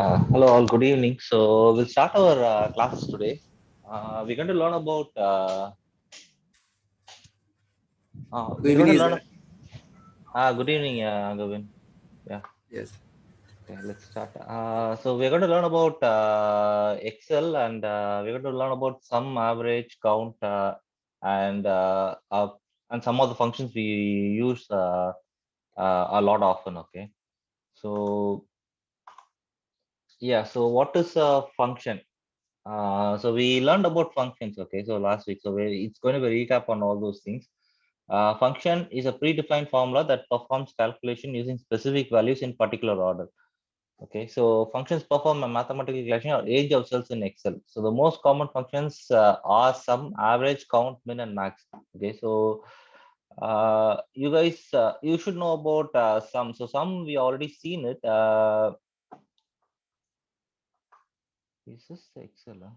Hello, all. Good evening. So we'll start our classes today. We're going to learn about. Good We're evening, going to learn. sir. Good evening, Govin. Yeah. Yes. Okay. Let's start. So we're going to learn about Excel, and we're going to learn about sum, average, count, and some of the functions we use a lot often. Okay. So yeah. So what is a function? So we learned about functions, okay, so last week. So it's going to be recap on all those things. Function is a predefined formula that performs calculation using specific values in particular order. Okay, so functions perform a mathematical calculation or range of cells in Excel. So the most common functions are sum, average, count, min, and max. Okay, so you guys, you should know about sum. So sum, we already seen it. Is this Excel? Huh?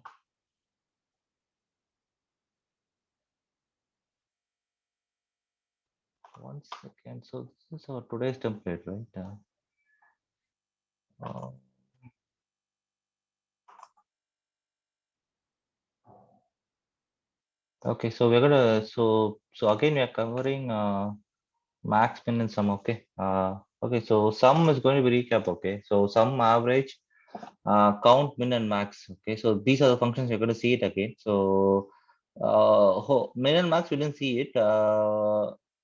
One second. So this is our today's template, right? Uh, okay, so we're gonna so again we are covering max, min, and sum. Okay. Okay. So sum is going to be recap. Okay. So sum, average, count, min, and max. Okay. So these are the functions you're going to see it again. So min and max we didn't see it.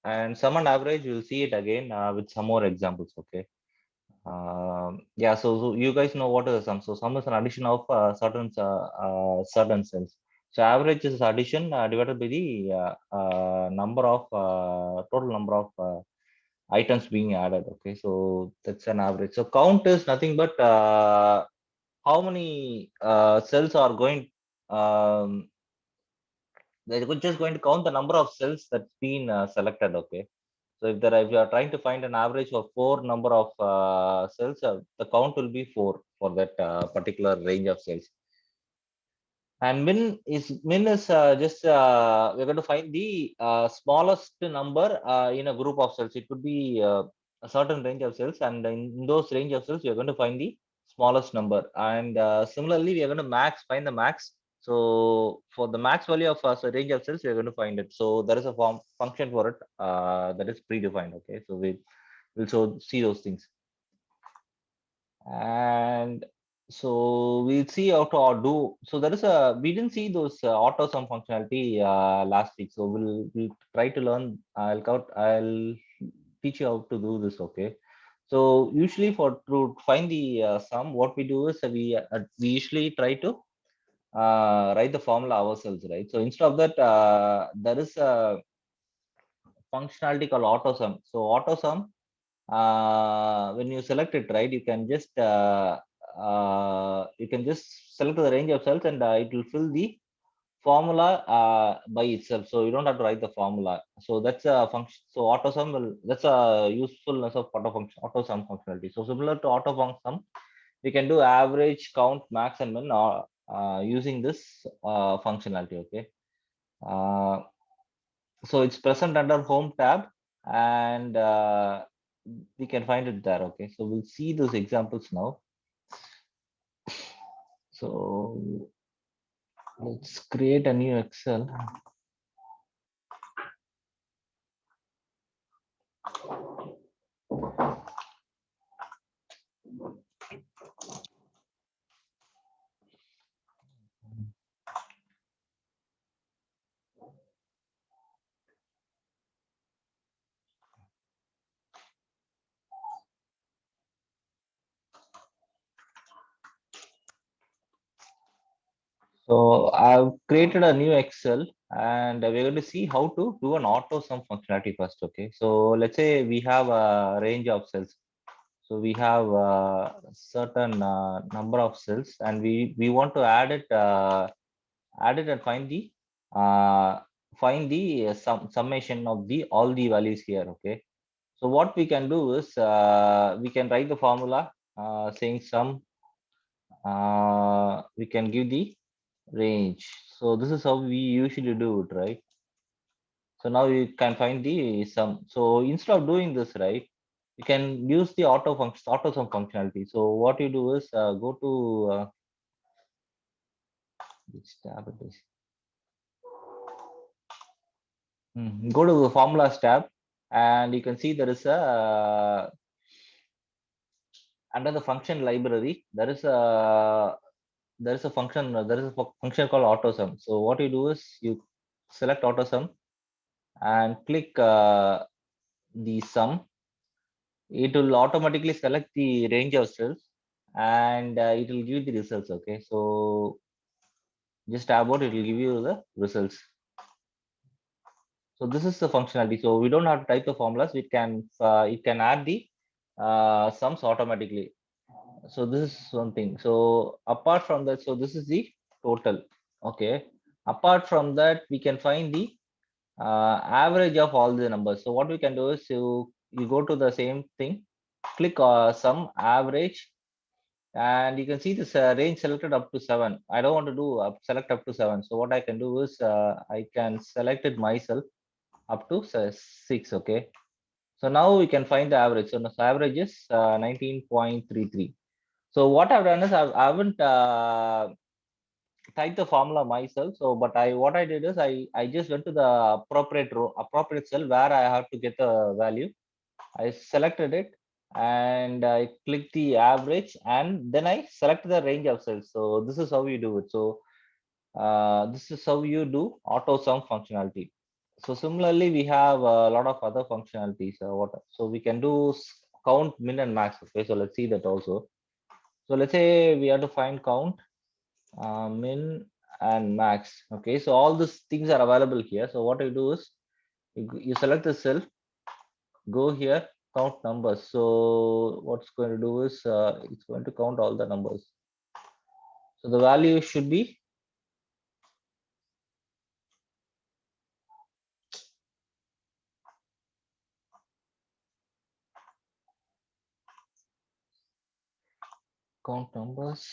And sum and average we'll see it again with some more examples. Okay. Yeah, so you guys know what is a sum. So sum is an addition of certain cells. So average is addition divided by the number of total number of items being added. Okay, so that's an average. So count is nothing but how many cells are going. Um, they're just going to count the number of cells that's been selected. Okay. So if you are trying to find an average of four number of cells, the count will be four for that particular range of cells. And min is just we're going to find the smallest number in a group of cells. It could be a certain range of cells, and in those range of cells, we are going to find the smallest number. And similarly, we are going to find the max. So for the max value of a range of cells, we are going to find it. So there is a function for it that is predefined. Okay, so we'll see those things. And so we'll see how to do. So there is a we didn't see those auto sum functionality last week. So we'll try to learn. I'll teach you how to do this. Okay. So usually for to find the sum, what we do is we usually try to write the formula ourselves, right? So instead of that, there is a functionality called auto sum. So auto sum, when you select it, right, you can just select the range of cells, and it will fill the formula by itself, so you don't have to write the formula. So that's a function. So auto sum will that's a usefulness of auto sum functionality. So similar to auto sum, we can do average, count, max, and min using this functionality. Okay. uh, so it's present under home tab, and we can find it there. Okay, so we'll see those examples now. So let's create a new Excel. So I've created a new Excel, and we're going to see how to do an auto sum functionality first. Okay, so let's say we have a range of cells. So we have a certain number of cells, and we want to add it and uh, find the summation of the all the values here. Okay, so what we can do is we can write the formula saying sum. We can give the range. So this is how we usually do it, right? So now you can find the sum. So instead of doing this, right, you can use the auto sum functionality. So what you do is go to which tab it is. Go to the formulas tab, and you can see there is a under the function library there is a function function called AutoSum. So what you do is you select AutoSum and click the sum. It will automatically select the range of cells, and it will give the results. Okay, so just tab out, it will give you the results. So this is the functionality. So we don't have to type the formulas. It can add the sums automatically. So this is one thing. So apart from that, so this is the total. Okay. Apart from that, we can find the average of all the numbers. So what we can do is you go to the same thing, click sum average, and you can see this range selected up to 7. I don't want to do select up to 7. So what I can do is I can select it myself up to 6. Okay. So now we can find the average. So the average is 19.33. So what I've done is I haven't typed the formula myself. So, but what I did is I just went to the appropriate row, appropriate cell where I have to get the value. I selected it and I click the average, and then I select the range of cells. So this is how you do it. So this is how you do auto sum functionality. So similarly, we have a lot of other functionalities. So we can do count, min, and max. Okay, so let's see that also. So let's say we have to find count, min, and max. Okay, so all these things are available here. So what you do is you select the cell, go here, count numbers. So what's going to do is it's going to count all the numbers. So the value should be count numbers.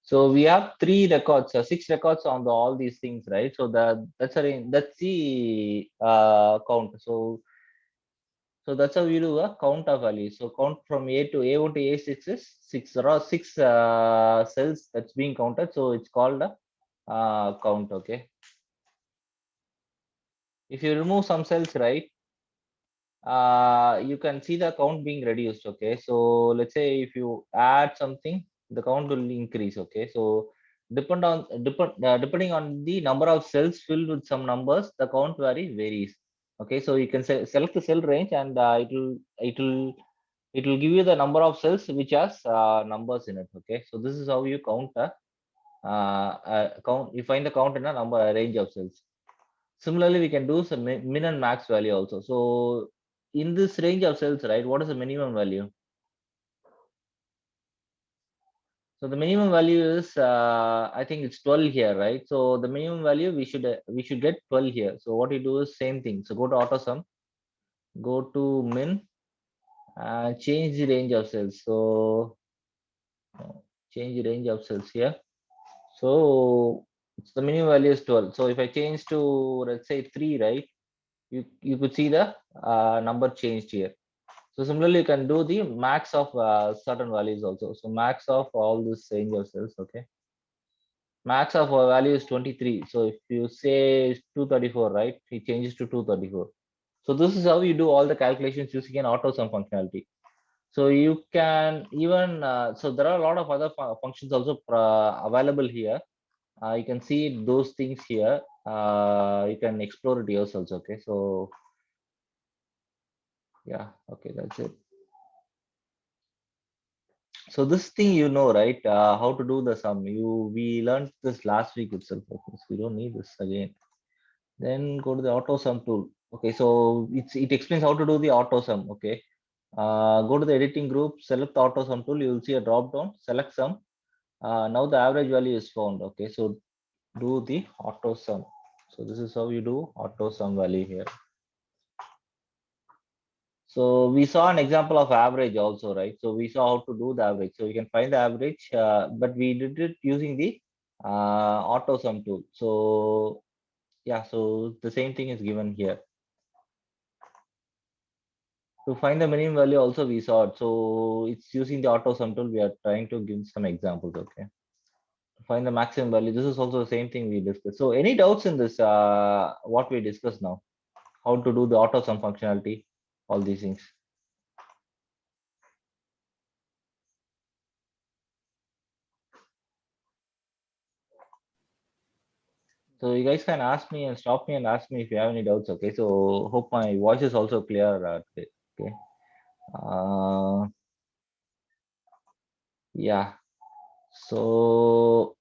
So we have 3 records, 6 records on all these things, right? So that's the count. So that's how you do a count of values. So count from A to A1 to A6 is 6. There are 6 cells that's being counted. So it's called a count. Okay. If you remove some cells, right, you can see the count being reduced. Okay. So let's say if you add something, the count will increase. Okay. So depending on the number of cells filled with some numbers, the count varies. Okay. So you can select the cell range, and it will give you the number of cells which has numbers in it. Okay, so this is how you count count. You find the count in a number, a range of cells. Similarly, we can do some min and max value also. So in this range of cells, right, what is the minimum value? So the minimum value is I think it's 12 here, right? So the minimum value we should get 12 here. So what you do is same thing. So go to auto sum, go to min, change the range of cells. So change the range of cells here. So it's the minimum value is 12. So if I change to, let's say, 3, right, you could see the number changed here. So similarly, you can do the max of certain values also. So max of all this range of cells. Okay, max of a value is 23. So if you say 234, right, it changes to 234. So this is how you do all the calculations using an auto sum functionality. So you can even so there are a lot of other functions also available here. You can see those things here. You can explore it yourselves. Okay, so yeah, okay, that's it. So this thing, right, how to do the sum. We learned this last week itself. Okay, so we don't need this again. Then go to the auto sum tool. Okay, so it explains how to do the auto sum. Okay, go to the editing group, select the auto sum tool. You will see a drop down. Select sum. Now the average value is found. Okay, so do the auto sum. So this is how you do auto sum value here. So we saw an example of average also, right? So we saw how to do the average. So you can find the average, but we did it using the auto sum tool. So yeah, so the same thing is given here. To find the minimum value also we saw it. So it's using the auto sum tool. We are trying to give some examples. Okay. Find the maximum value. This is also the same thing we discussed. So any doubts in this, what we discussed now? How to do the auto sum functionality, all these things. So you guys can ask me and stop me and ask me if you have any doubts. Okay. So hope my voice is also clear. Today. Okay. Uh, yeah. So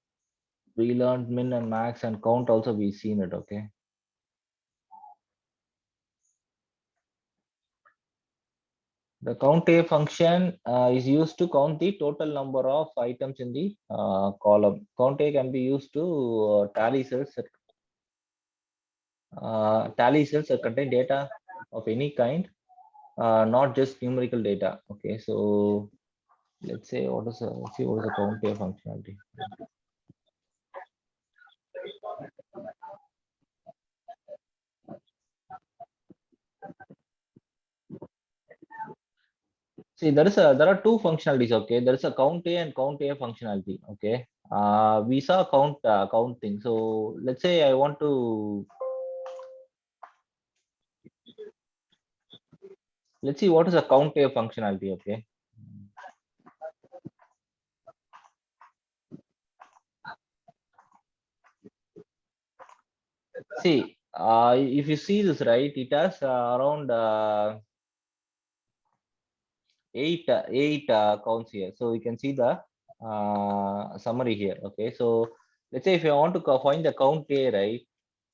we learned min and max and count also we seen it. Okay. The count A function is used to count the total number of items in the column. Count A can be used to tally cells that contain data of any kind, not just numerical data. Okay, so let's say let's see what is the count A functionality. See, there are two functionalities. Okay, there is a count A and count A functionality. Okay, we saw count thing. So let's say I want to let's see what is a count A functionality. Okay. See, if you see this right, it has around eight counts here. So you can see the summary here. Okay, so let's say if you want to find the count A, right?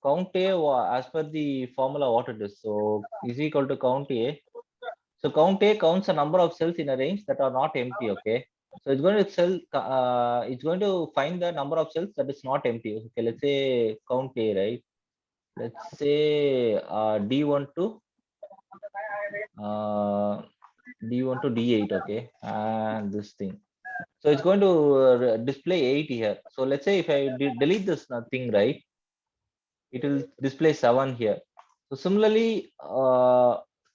Count A as per the formula what it is. So is equal to count A. So count A counts the number of cells in a range that are not empty. Okay. So it's going to it's going to find the number of cells that is not empty. Okay, let's say count A, right? Let's say D1 to uh, D1 to D8, okay, and this thing. So it's going to display 8 here. So let's say if I delete this thing, right, it will display 7 here. So similarly,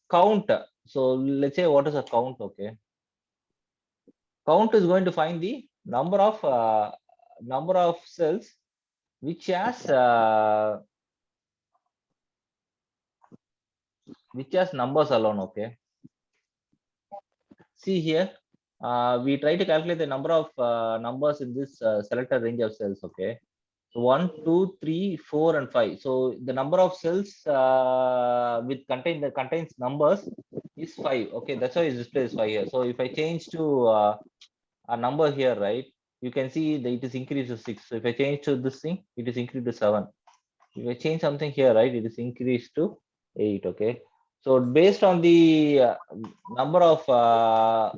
count. So let's say what is a count, okay? Count is going to find the number of cells which has numbers alone, okay? See here, we try to calculate the number of numbers in this selected range of cells. Okay, so 1, 2, 3, 4, and 5. So the number of cells with contains numbers is 5. Okay, that's why it displays 5 here. So if I change to a number here, right, you can see that it is increased to 6. So if I change to this thing, it is increased to 7. If I change something here, right, it is increased to 8. Okay, so based on the number of uh,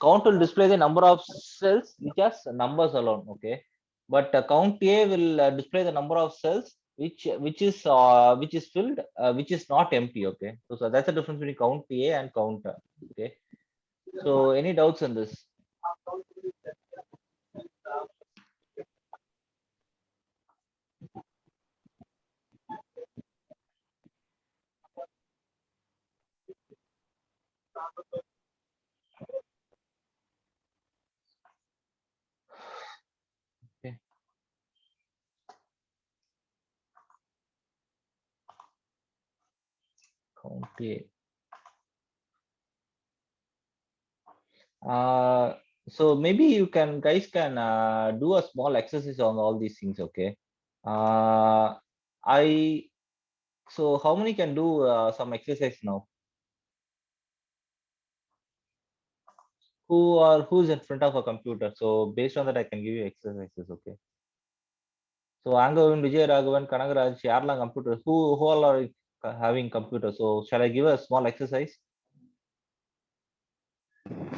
count will display the number of cells which has numbers alone. Okay, but count A will display the number of cells which is filled, which is not empty. Okay, so that's the difference between count A and count. Okay, so any doubts on this? Okay, count A. uh, so maybe you can guys can do a small exercise on all these things. Okay, I so how many can do some exercise now? Who's in front of a computer? So based on that, I can give you exercises. Okay. So Angavan, Vijay Raghavan, Kanagaraj, Yarla computers. Who all are having computers? So shall I give a small exercise?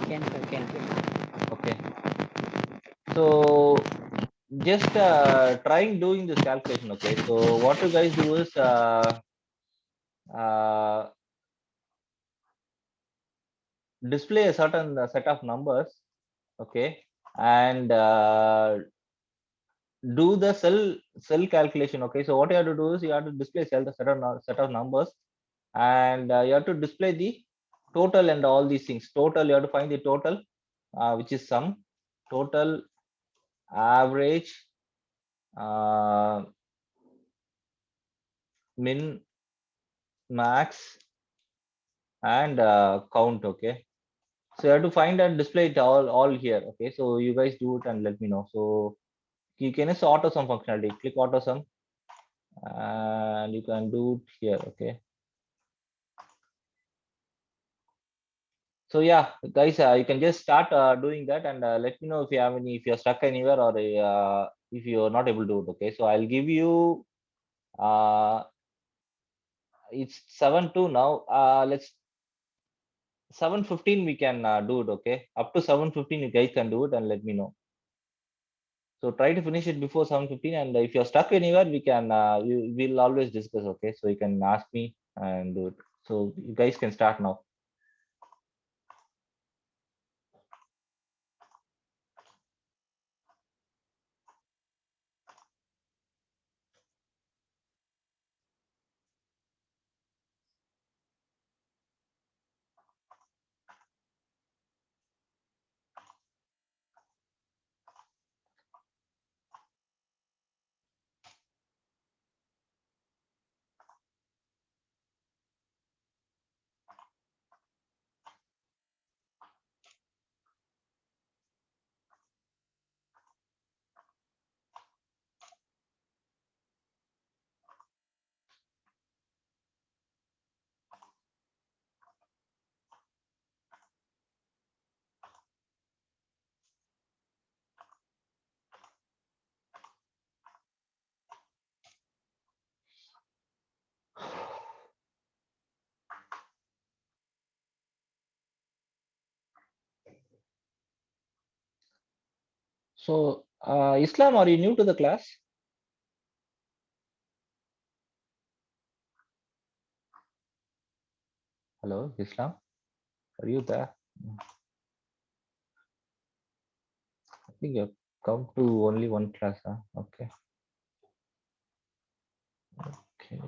Can sir, can sir. Okay. So just trying doing this calculation. Okay. So what you guys do is uh, display a certain set of numbers. Okay. And do the cell calculation. Okay, so what you have to do is you have to display set of numbers and you have to display the total and all these things. Total, you have to find the total, which is sum, total, average, uh, min, max, and count. Okay, so you have to find and display it all here. Okay, so you guys do it and let me know. So you can use auto sum functionality, click auto sum, and you can do it here. Okay, so yeah, guys, you can just start doing that, and let me know if you have any, if you're stuck anywhere, or if you're not able to do it. Okay, so I'll give you it's 7:02 now. Let's 7:15 we can do it. Okay, up to 7:15 you guys can do it and let me know. So try to finish it before 7:15, and if you're stuck anywhere, we'll always discuss. Okay, so you can ask me and do it. So you guys can start now. So Islam, are you new to the class? Hello, Islam, are you there? I think you've come to only one class, huh? Okay. Okay.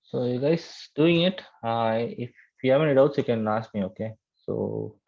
So you guys doing it? If you have any doubts, you can ask me. Okay. So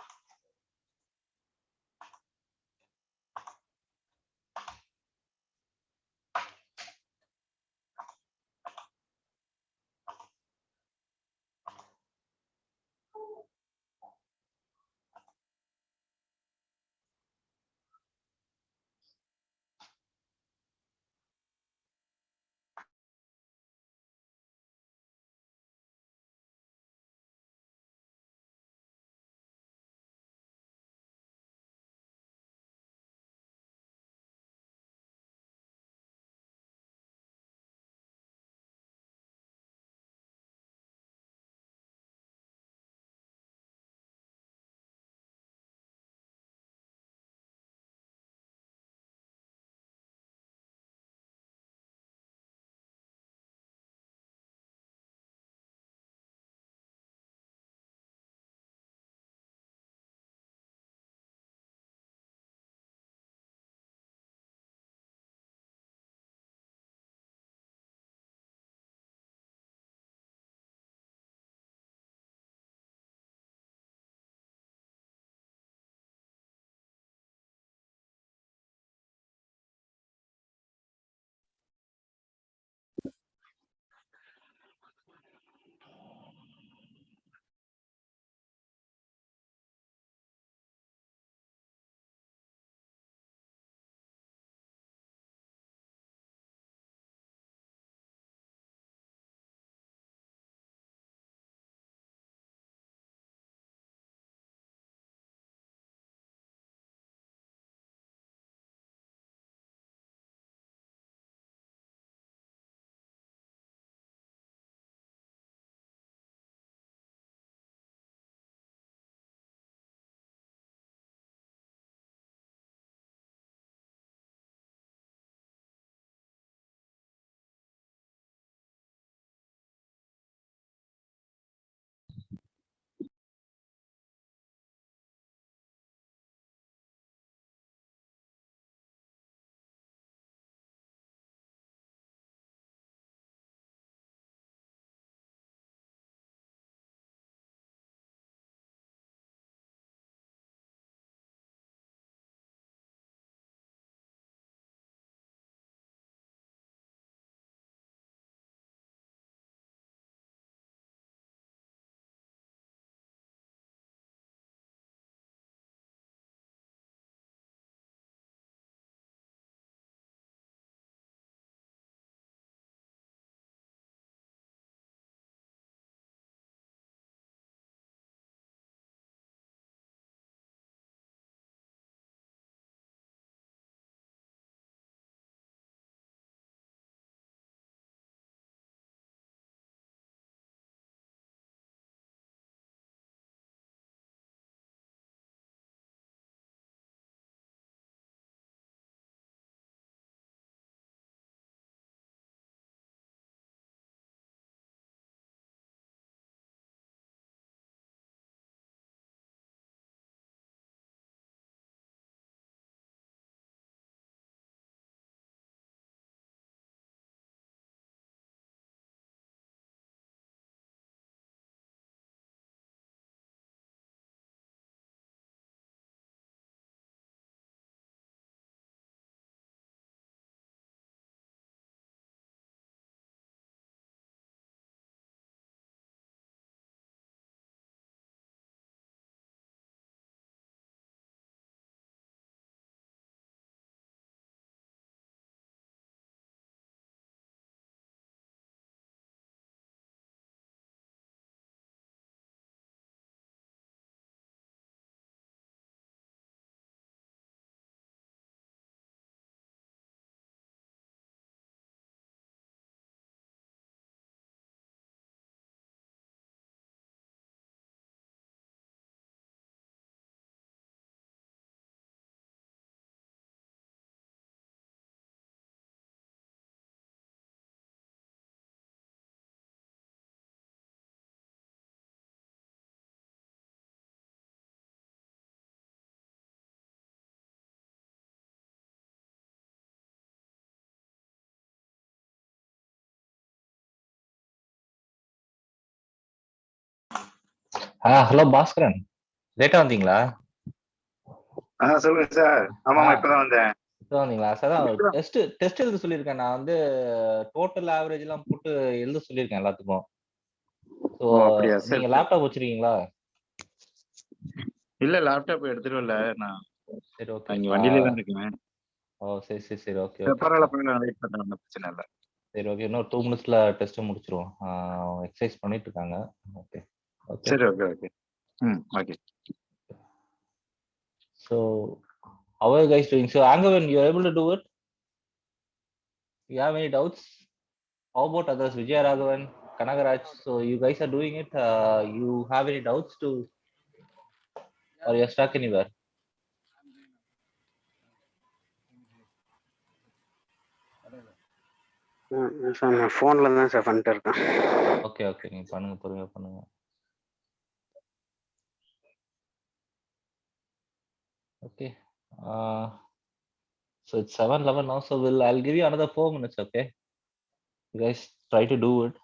hello Baskaran, லேட்டா வந்தீங்களா? சொல்லுங்க sir. ஆமாமா, ஆ இப்பதான் வந்தேன். இப்போ வந்தீங்களா sir? இப்பதான். Test எழுத சொல்லியிருக்கேன். நான் வந்து டோட்டல் ஆவரேஜ் எல்லாம் போட்டு எழுத சொல்லியிருக்கேன் எல்லாத்துக்கும். ஸோ ஓ, அப்படியா? சரி நீங்க சரி. லேப்டாப் வச்சிருக்கீங்களா? இல்ல, லேப்டாப் எடுத்துட்டு வரல. நான் சரி, ஓகே. நான் இங்க வண்டியிலே தான் இருக்கேன். ஓ, சரி சரி சரி, ஓகே சரி, ஓகே. பரவாயில்ல பரவாயில்ல, வெயிட் பண்றேன், ஒண்ணும் பிரச்சனை இல்ல. சரி, ஓகே. இன்னும் 2 மினிட்ஸ்ல டெஸ்ட் முடிச்சிருவோம். எக்ஸசைஸ் பண்ணிட்டு இருக்காங்க. Okay okay. சரி, okay okay. Okay. So how are you guys doing? So Angavan, you're able to do it? You have any doubts? How about others? Vijay Raghavan, Kanagaraj. So you guys are doing it. You have any doubts to, or you're stuck anywhere? Sir நான் ஃபோன்ல தான் sir பண்ணிட்டு இருக்கேன். Okay okay, நீங்க பண்ணுங்க, பொறுமையா பண்ணுங்க. Okay. So it's 7:11 now. So I'll give you another 4 minutes. Okay. You guys try to do it.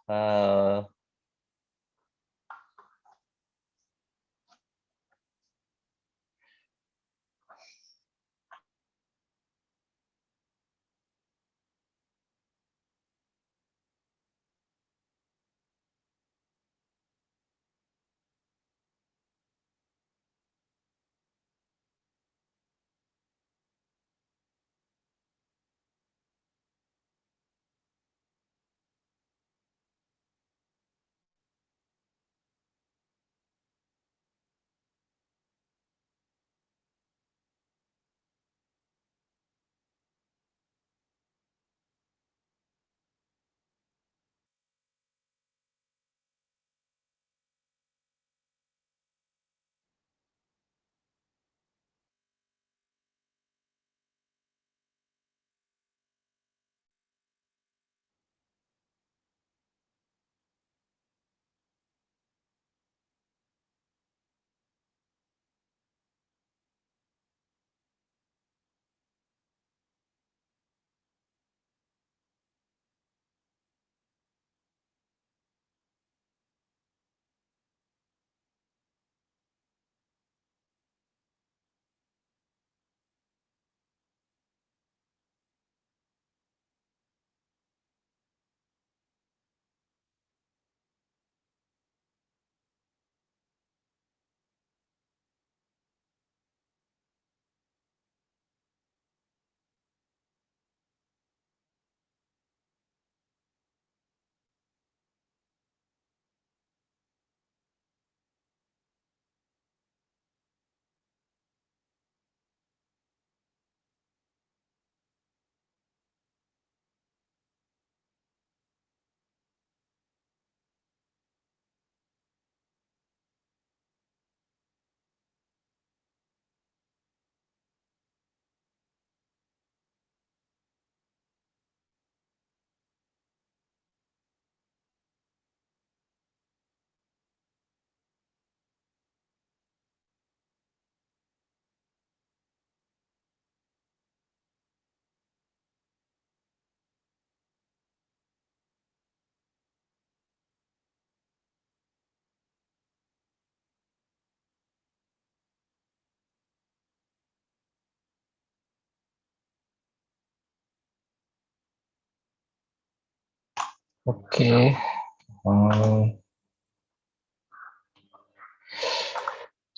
Okay.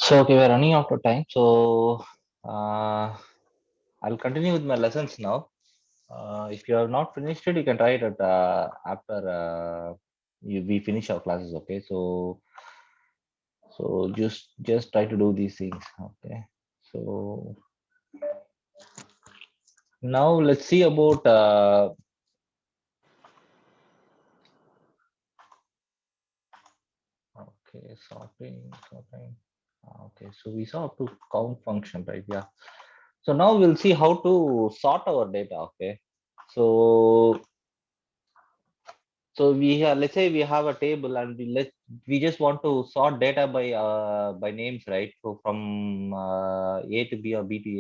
So okay, we're running out of time. So I'll continue with my lessons now. If you have not finished it, you can try it at, after we finish our classes. Okay. So just try to do these things. Okay. So now let's see about okay, sorting. Okay, so we saw up to count function, right? Yeah. So now we'll see how to sort our data. Okay. So we have, let's say we have a table and we just want to sort data by names, right? So from A to B or B to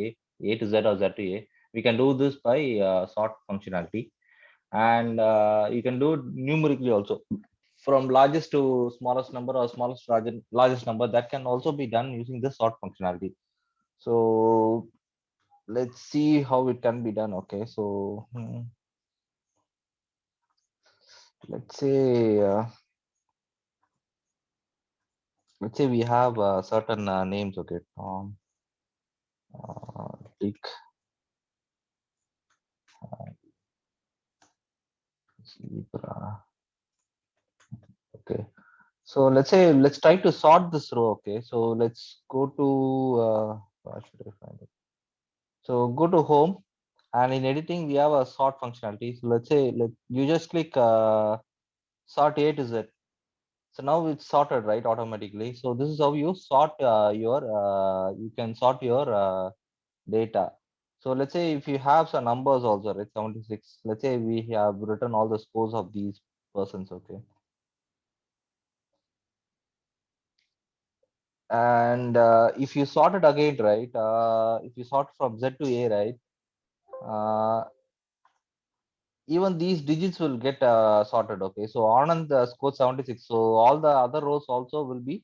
A to Z or Z to A. We can do this by sort functionality, and you can do it numerically also. from largest to smallest number or smallest to largest number, that can also be done using the sort functionality. So let's see how it can be done. Okay, so let's say we have certain names. Okay, Tom, Dick, Zebra. Okay, so let's try to sort this row. Okay, so let's go to where should I find it? So go to home, and in editing we have a sort functionality. So let's say you just click sort A to Z. So now it's sorted right automatically. So this is how you sort you can sort your data. So let's say if you have some numbers also, right, 76. Let's say we have written all the scores of these persons. Okay, and if you sort it again, right, if you sort from Z to A, right, even these digits will get sorted. Okay, so Anand scored 76, so all the other rows also will be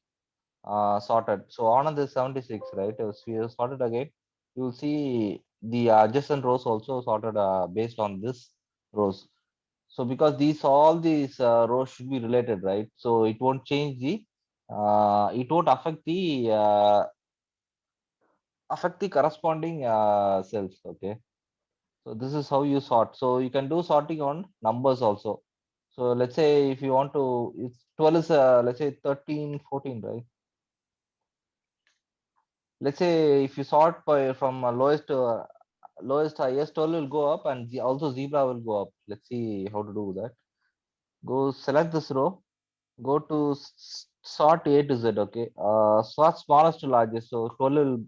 sorted. So Anand is 76, right? If you sort it again, you will see the adjacent rows also sorted based on this rows. So because all these rows should be related, right? So it won't change the it won't affect the corresponding cells. Okay, so this is how you sort. So you can do sorting on numbers also. So let's say if you want to, it's 12 is let's say 13, 14, right? Let's say if you sort by from lowest to lowest, highest, 12 will go up, and also zebra will go up. Let's see how to do that. Go select this row, go to sort A to Z. Okay, sort smallest to largest. So 12 will,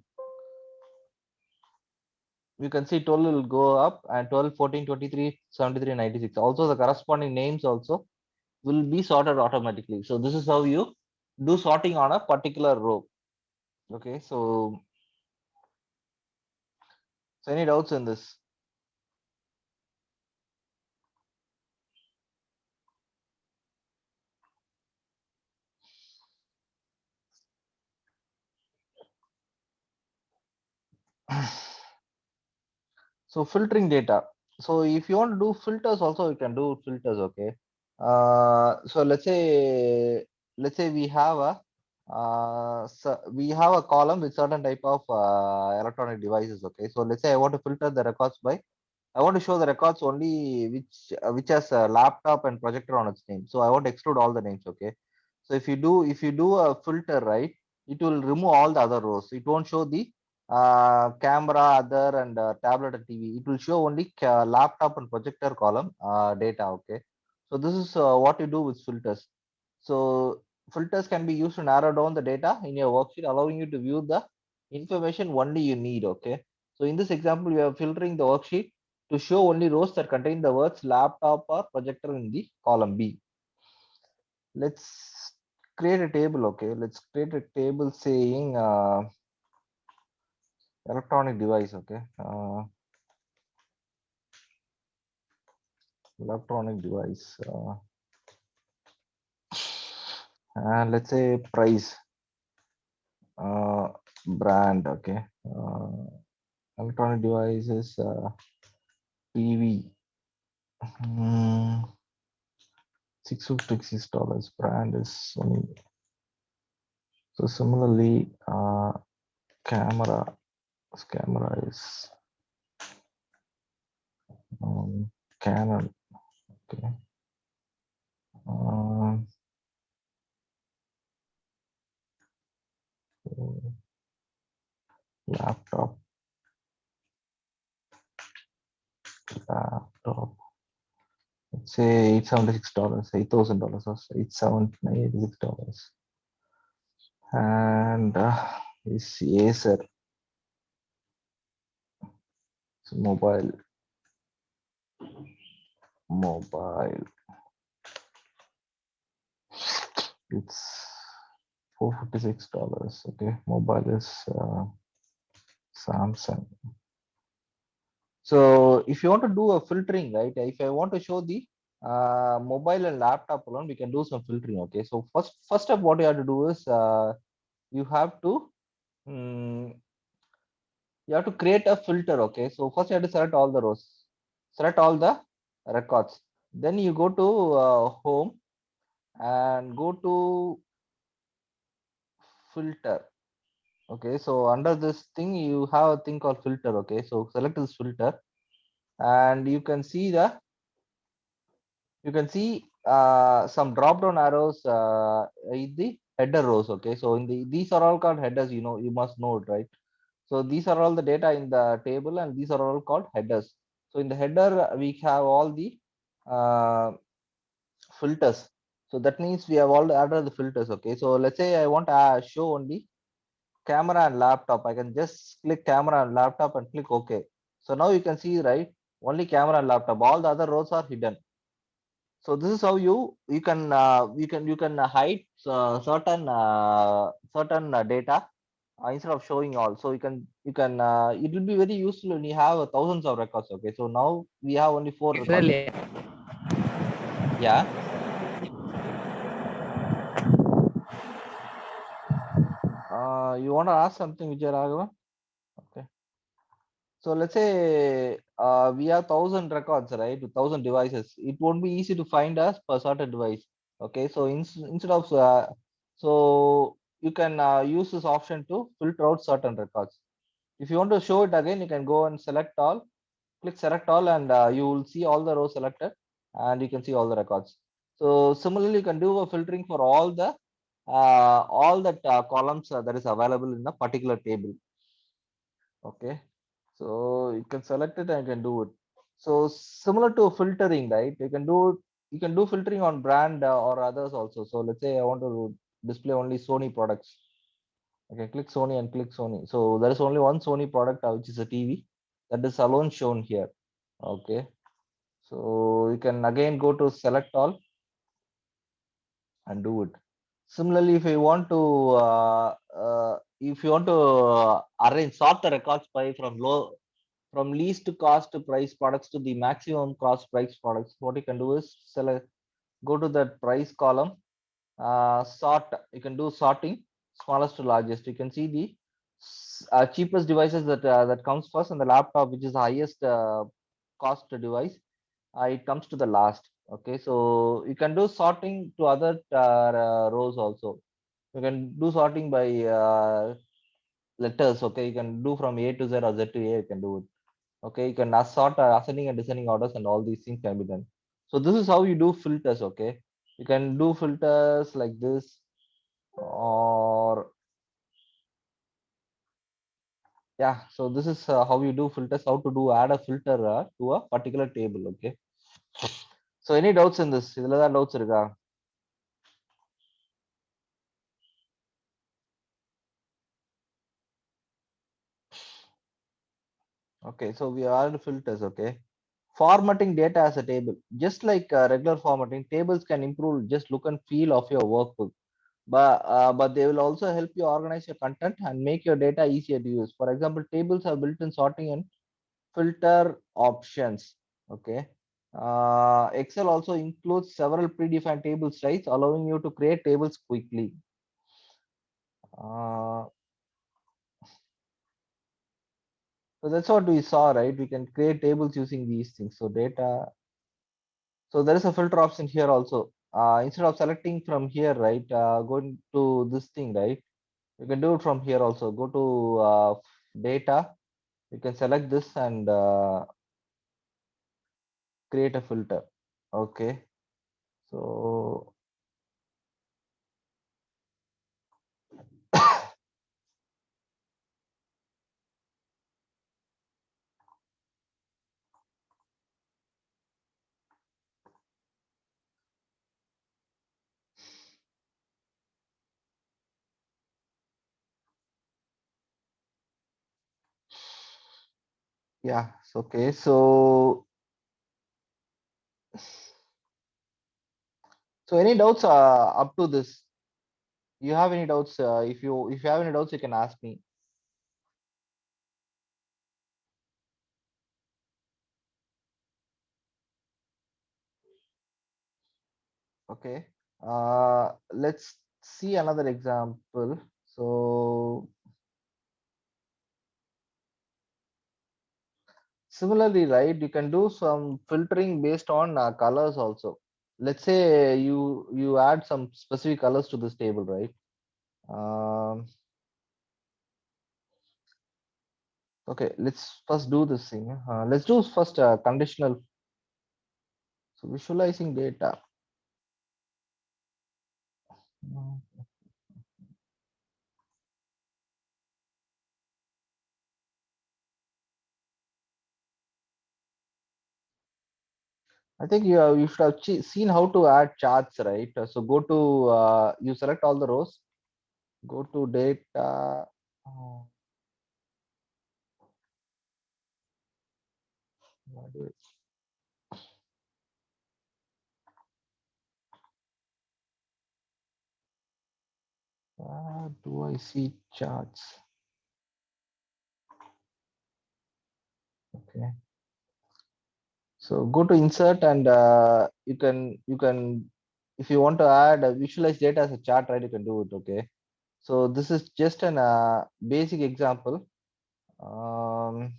you can see 12 will go up, and 12, 14, 23, 73, 96. Also the corresponding names also will be sorted automatically. So this is how you do sorting on a particular row. Okay, so any doubts in this? So filtering data. So if you want to do filters also, you can do filters. Okay, so let's say we have a we have a column with certain type of electronic devices. Okay, so let's say I want to filter the records by, I want to show the records only which has a laptop and projector on its name. So I want to exclude all the names. Okay, so if you do a filter, right, it will remove all the other rows. It won't show the camera, other, and tablet and TV. It will show only laptop and projector column data. Okay, so this is what you do with filters. So filters can be used to narrow down the data in your worksheet, allowing you to view the information only you need. Okay, so in this example, we are filtering the worksheet to show only rows that contain the words laptop or projector in the column B. Let's create a table. Okay, let's create a table saying electronic device. Okay, electronic device, and let's say price, brand. Okay, electronic devices, TV, $656. Brand is Sony. So similarly, camera is Canon. Okay. Laptop. Let's say $876, $8,000, or $8,786. And is Acer. So mobile. It's $456. Okay, mobile is Samsung. So if you want to do a filtering, right? If I want to show the mobile and laptop alone, we can do some filtering. Okay, so first step, what you have to do is you have to mm, you have to create a filter. Okay, so first you have to select all the rows, select all the records, then you go to home and go to filter. Okay, so under this thing you have a thing called filter. Okay, so select this filter and you can see some drop down arrows in the header rows. Okay, so these are all called headers, you must know it, right? So these are all the data in the table and these are all called headers. So in the header we have all the uh, filters. So that means we have all added the filters. Okay, so let's say I want to show only camera and laptop. I can just click camera and laptop and click OK. So now you can see, right, only camera and laptop, all the other rows are hidden. So this is how you can hide certain data instead of showing all. So you can it will be very useful when you have thousands of records. Okay, so now we have only 4 records. Really? Yeah. You want to ask something, Vijay Raghavan? Okay. So let's say we have 1,000 records, right? 1,000 devices. It won't be easy to find us per certain device. Okay, so instead of so you can use this option to filter out certain records. If you want to show it again, you can go and select all, click select all, and you will see all the rows selected, and you can see all the records. So similarly, you can do a filtering for all that columns that is available in a particular table. Okay, so you can select it and you can do it. So similar to filtering, right? You can do filtering on brand or others also. So let's say I want to display only Sony products. Okay, click Sony and click Sony. So there is only one Sony product, which is a TV, that is alone shown here. Okay, so you can again go to select all and do it. Similarly, if you want to arrange sort the records by from least cost price products to the maximum cost price products, what you can do is select, go to that price column, sort. You can do sorting smallest to largest. You can see the cheapest devices that comes first, and the laptop, which is the highest cost device, it comes to the last. Okay, so you can do sorting to other rows also. You can do sorting by letters. Okay, you can do from A to Z or Z to A, you can do it. Okay, you can sort ascending and descending orders, and all these things can be done. So this is how you do filters. Okay, you can do filters like this, or yeah. So this is how you do filters, how to do add a filter to a particular table. Okay, so any doubts in this? Idhula da doubts irukka? Okay, so we added filters. Okay, formatting data as a table, just like regular formatting, tables can improve just look and feel of your workbook, but they will also help you organize your content and make your data easier to use. For example, tables have built-in sorting and filter options. Okay, Excel also includes several predefined table styles, allowing you to create tables quickly. uh, so that's what we saw, right? We can create tables using these things. So data, so there is a filter option here also. Instead of selecting from here, right, going to this thing, right, you can do it from here also. Go to data, you can select this and create a filter. Okay, so yeah, it's okay. So any doubts up to this? You have any doubts? If you have any doubts, you can ask me. Okay. Let's see another example. So similarly, right, you can do some filtering based on colors also. Let's say you add some specific colors to this table, right? Um, okay, let's first do this thing. Let's do first conditional. So visualizing data. Mm, I think you should have seen how to add charts, right? So go to you select all the rows. Go to data. Oh, what do do I see charts? Okay. So go to insert and you can if you want to add visualize data as a chart, right? You can do it. Okay. So this is just an basic example. No,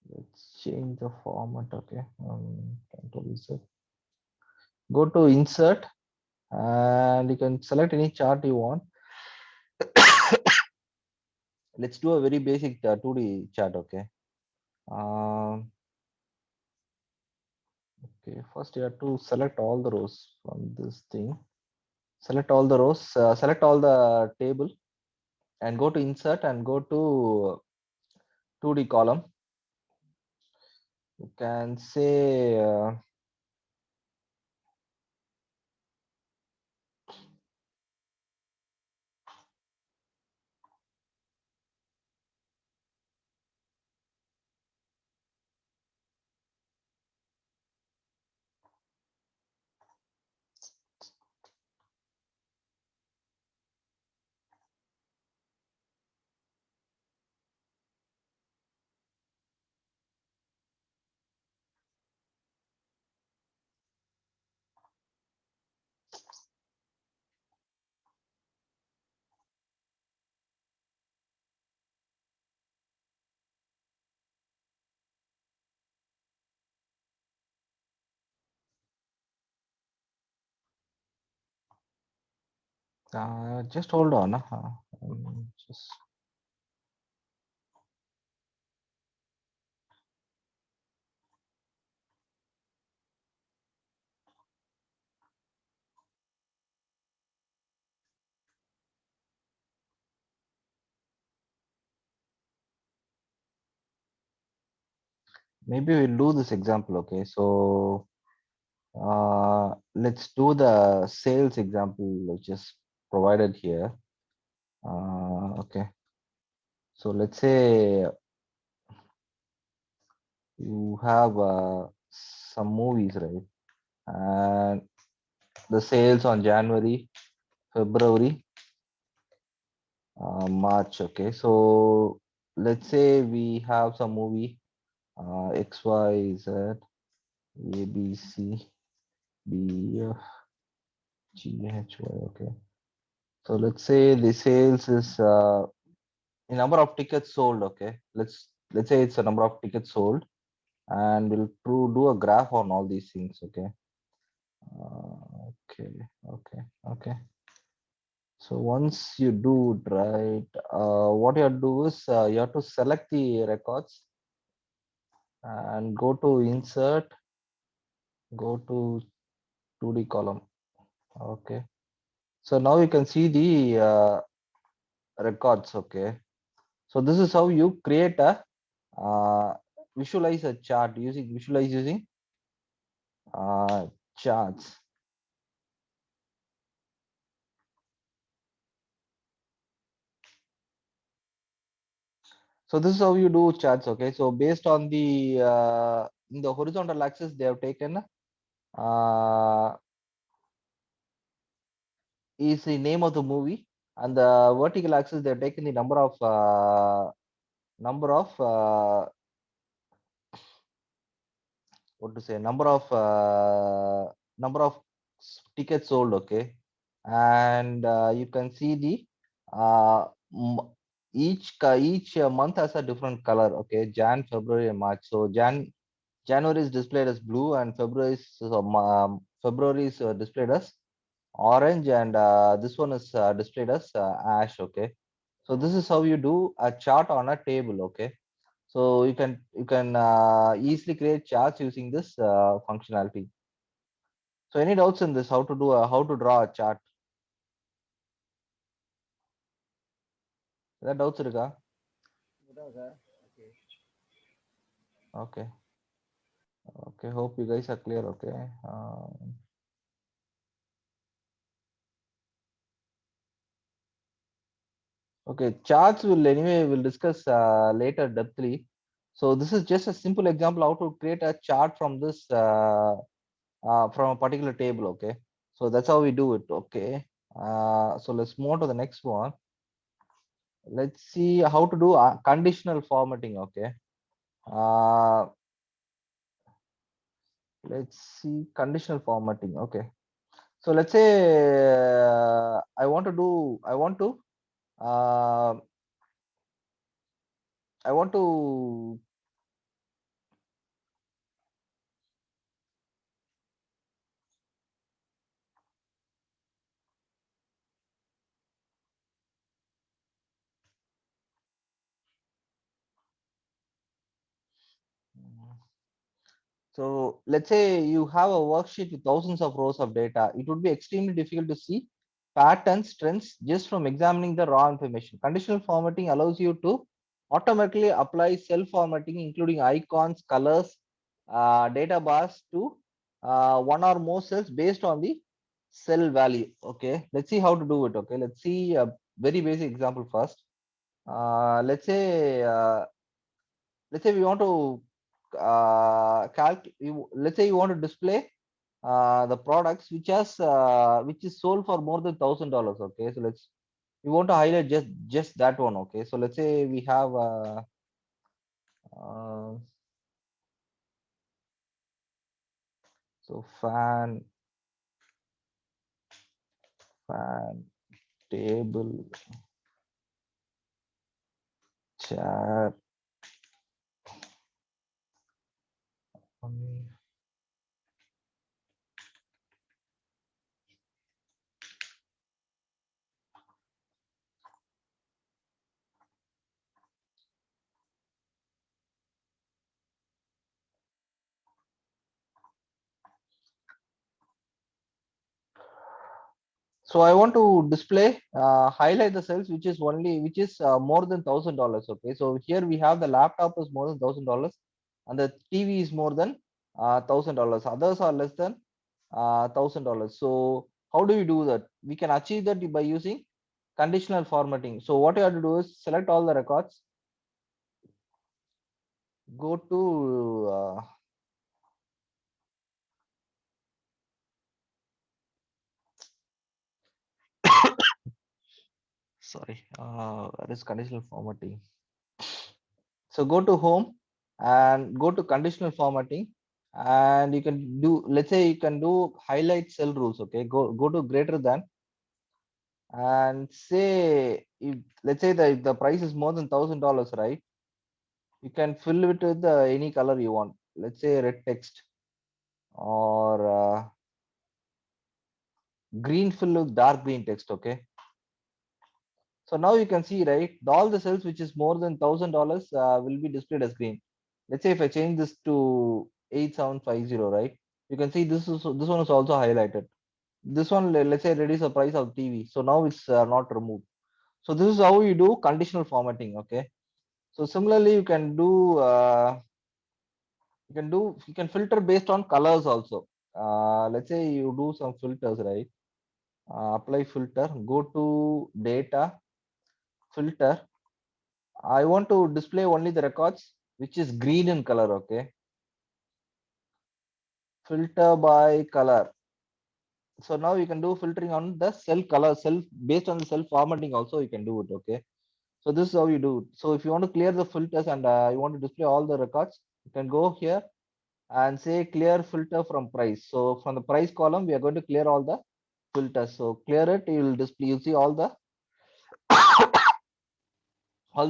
let's change the format. Okay. Control Z. Go to insert and you can select any chart you want. Let's do a very basic 2D chart. Okay. Um, okay. First, you have to select all the rows from this thing. Select all the rows. Select all the table and go to insert and go to 2D column. You can say just hold on. Just maybe we'll do this example. Okay. So let's do the sales example which is provided here. Okay. So let's say you have some movies, right? And the sales on January, February, March. Okay. So let's say we have some movie X, Y, Z, A, B, C, B, F, G, H, Y. Okay. So let's say the sales is the number of tickets sold. Okay. Let's say it's a number of tickets sold, and we'll do a graph on all these things. Okay. Okay. Okay. Okay. So once you do it right, what you have to do is you have to select the records and go to insert, go to 2D column. Okay. So now you can see the records. Okay. So this is how you create a uh, visualize a chart using uh, charts. So this is how you do charts. Okay. So based on the in the horizontal axis, they have taken uh, is the name of the movie, and the vertical axis they have taken the number of what to say, number of tickets sold, okay, and you can see the uh, m- each month has a different color, okay, Jan, February, and March. So January is displayed as blue, and February is displayed as orange, and this one is displayed as ash, okay. So this is how you do a chart on a table, okay. So you can easily create charts using this functionality. So any doubts in this? How to draw a chart? Is that doubts irukka? Okay. Okay. Hope you guys are clear. Okay. Okay. Charts will anyway we'll discuss later depthly. So this is just a simple example how to create a chart from this from a particular table. Okay. So that's how we do it. Okay. So let's move on to the next one. Let's see how to do conditional formatting. Okay. Uh, let's see conditional formatting. Okay. So let's say uh, I want to so let's say you have a worksheet with thousands of rows of data. It would be extremely difficult to see patterns, trends just from examining the raw information. Conditional formatting allows you to automatically apply cell formatting, including icons, colors, data bars to one or more cells based on the cell value. Okay, let's see how to do it. Okay, let's see a very basic example first. Let's say we want to let's say you want to display the products which is sold for more than $1,000. Okay, so we want to highlight just that one. Okay, so let's say we have uh, so fan table chair. So I want to display, highlight the cells which is more than $1,000. Okay, so here we have the laptop is more than $1,000, and the TV is more than $1,000. Others are less than $1,000. So how do we do that? We can achieve that by using conditional formatting. So what you have to do is select all the records, go to sorry, where is conditional formatting? So go to home and go to conditional formatting, and you can do, let's say you can do highlight cell rules. Okay, go to greater than, and say if, let's say that if the price is more than $1,000, right, you can fill it with any color you want. Let's say red text, or green, fill with dark green text. Okay, so now you can see, right, all the cells which is more than $1,000 will be displayed as green. Let's say if I change this to 8750, right, you can see this one is also highlighted. This one, let's say reduce the price of TV, so now it's not removed. So this is how you do conditional formatting. Okay, so similarly you can filter based on colors also. Let's say you do some filters, right, apply filter, go to data, filter. I want to display only the records which is green in color. Okay, filter by color. So now you can do filtering on the cell color, cell based on the cell formatting also you can do it. Okay, so this is how you do it. So if you want to clear the filters and you want to display all the records, you can go here and say clear filter from price. So from the price column, we are going to clear all the filters. So clear it, you will display, you see all the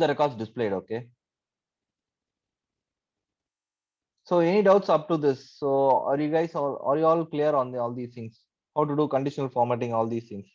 records displayed. Okay. So any doubts up to this? So are you guys all, are you all clear on all these things? How to do conditional formatting, all these things?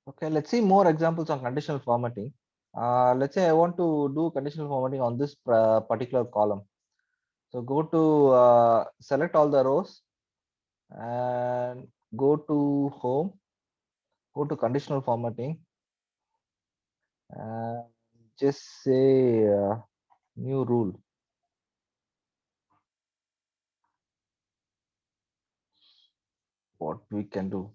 Okay, let's see more examples on conditional formatting. Let's say I want to do conditional formatting on this particular column. So go to select all the rows and go to home, go to conditional formatting, and just say new rule. What we can do.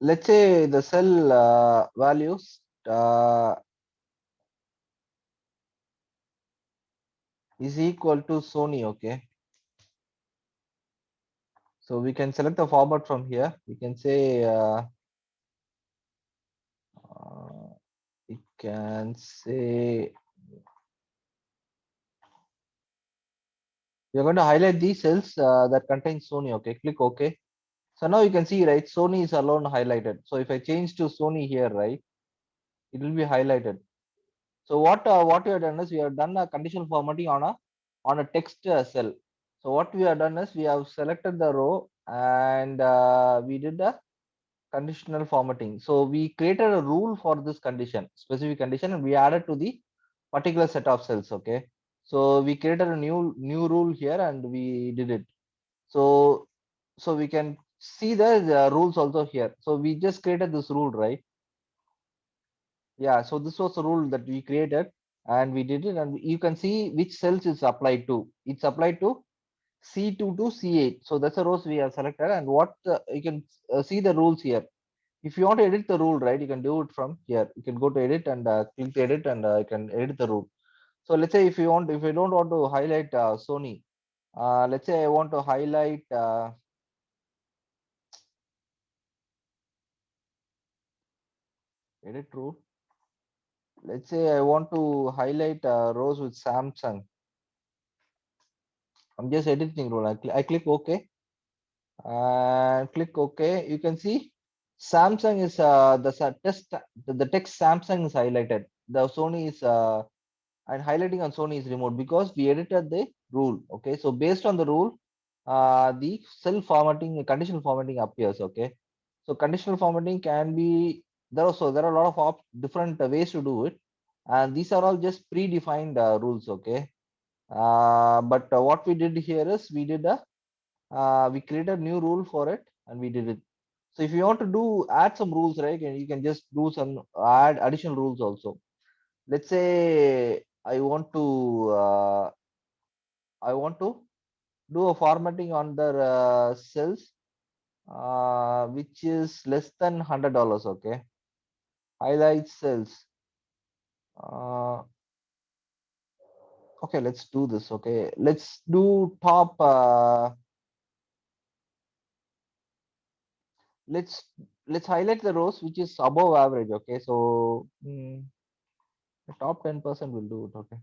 Let's say the cell values is equal to Sony. Okay. So we can select the format from here. We can say we can say we're going to highlight these cells that contain Sony. Okay, click OK. So now you can see, right, Sony is alone highlighted. So if I change to Sony here, right, it will be highlighted. So what we have done is we have done a conditional formatting on a text cell. So what we have done is we have selected the row and we did a conditional formatting. So we created a rule for this condition, specific condition, and we added to the particular set of cells. Okay. So we created a new rule here and we did it. So we can see the rules also here. So we just created this rule, right? Yeah. So this was the rule that we created and we did it, and you can see which cells it's applied to. It's applied to C2 to C8. So that's the rows we have selected, and what you can see the rules here. If you want to edit the rule, right, you can do it from here. You can go to edit and click edit, and you can edit the rule. So let's say if you don't want to highlight Sony, let's say I want to highlight edit rule. Let's say I want to highlight rows with Samsung. I'm just editing rule. I click OK and click OK. You can see Samsung is the text Samsung is highlighted. The Sony is and highlighting on Sony is removed because we edited the rule. Okay, so based on the rule, the cell formatting, conditional formatting appears. Okay, so conditional formatting can be there. Also, there are a lot of different ways to do it, and these are all just predefined rules. Okay, but what we did here is we created a new rule for it and we did it. So if you want to add some rules, right, and you can just do some add additional rules also. Let's say I want to do a formatting on the cells which is less than $100. Okay, highlight cells. uh, okay, let's do this. Okay, let's do top let's highlight the rows which is above average. Okay, so the top 10% will do it. Okay,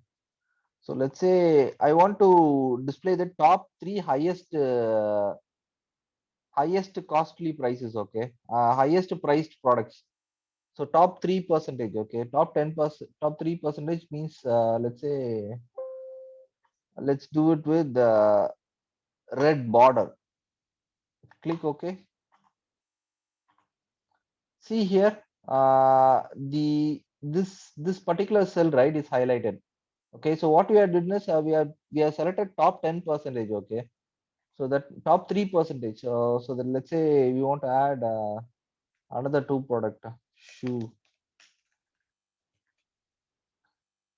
so let's say I want to display the top three highest costly prices. Okay, highest priced products. So top 3%. Okay, top 10%, top 3% means let's say let's do it with the red border. Click OK. See here, this particular cell, right, is highlighted. Okay, so what we have done is we have selected top 10%. Okay, so that top 3%. So that let's say we want to add another two product. shoe,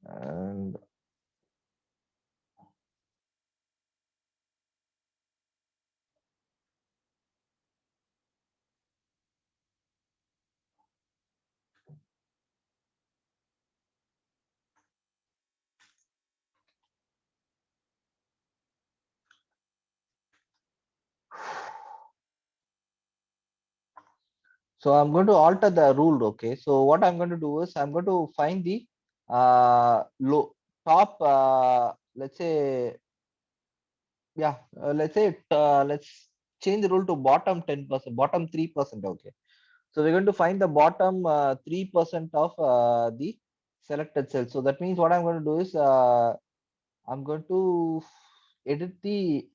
and so I'm going to alter the rule. Okay, so what I'm going to do is I'm going to find the low top, let's say, yeah, let's change the rule to bottom 10%, bottom 3%. Okay, so we're going to find the bottom 3% of the selected cell. So that means what I'm going to do is I'm going to edit the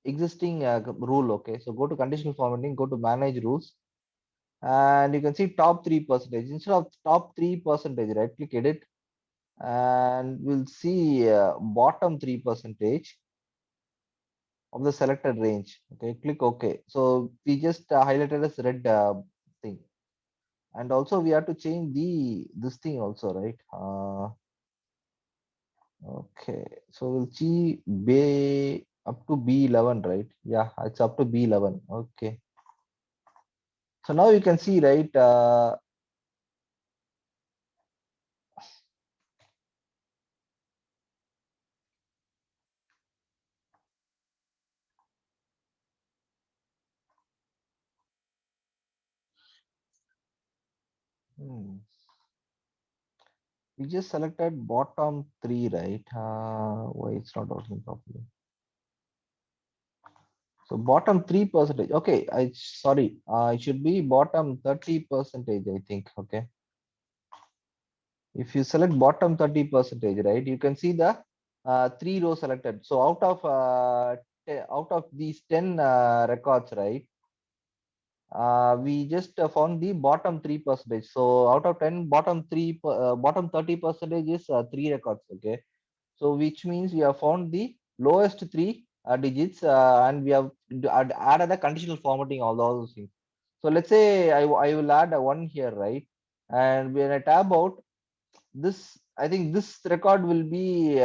existing rule. Okay, so go to conditional formatting, go to manage rules, and you can see top 3%. Instead of top 3%, right click edit, and we'll see bottom 3% of the selected range. Okay, click OK. So we just highlighted as red thing, and also we have to change the this thing also, right? Okay, so we'll see B up to B11, right? Yeah, it's up to B11. Okay, so now you can see, right? We just selected bottom 3, right? Why it's not working properly? So bottom 3%. Okay, I sorry. It should be bottom 30%, I think. Okay. If you select bottom 30%, right, you can see the 3 rows selected. So out of these 10 records, right, we just found the bottom 3%. So out of 10, bottom 30% is 3 records. Okay, so which means we have found the lowest 3 digits, and we have added the conditional formatting, all those things. So let's say I will add a 1 here, right? And when I tab out this, I think this record will be